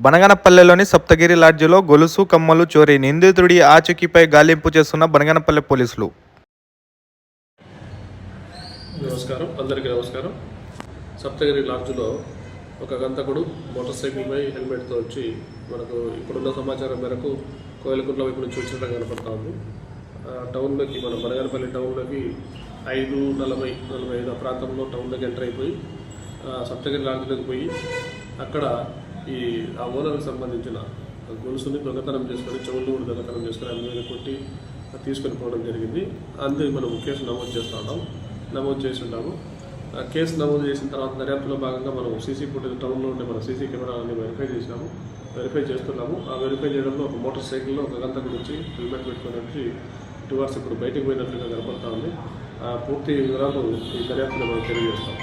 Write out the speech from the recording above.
బనగనపల్లెలోని సప్తగిరి లాడ్జిలో గొలుసు కమ్మలు చోరీ. నిందితుడి ఆచూకీపై గాలింపు చేస్తున్న బనగనపల్లె పోలీసులు. అందరికీ నమస్కారం. సప్తగిరి లాడ్జ్లో ఒక గంతకుడు మోటార్ సైకిల్పై హెల్మెట్తో వచ్చి మనకు ఇప్పుడున్న సమాచారం మేరకు కోయిలకుంట్ల వైపు నుంచి వచ్చినట్టు కనపడతా ఉంది. టౌన్లోకి మన బనగనపల్లి టౌన్లోకి 5:45 ప్రాంతంలో టౌన్లోకి ఎంటర్ అయిపోయి సప్తగిరి లాడ్జ్లోకి పోయి అక్కడ ఆ ఓనర్కి సంబంధించిన గొలుసుని దొంగతనం చేసుకొని చెవులు కూడా దొంగతనం చేసుకొని అన్ని మీద కొట్టి తీసుకొని పోవడం జరిగింది. అందుకు మనం కేసు నమోదు చేసి ఉన్నాము. కేసు నమోదు చేసిన తర్వాత దర్యాప్తులో భాగంగా మనం సీసీ ఫుటేజ్ టౌన్లో ఉండే మన సీసీ కెమెరాలని వెరిఫై చేస్తున్నాము. ఆ వెరిఫై చేయడంలో ఒక మోటార్ సైకిల్లో ఒక గంట గురించి హెల్మెట్ పెట్టుకొని వచ్చి టువర్డ్స్ ఇప్పుడు బయటకు పోయినట్లుగా కనపడతా ఉంది. పూర్తి వివరాలు ఈ దర్యాప్తులో మనం తెలియజేస్తాం.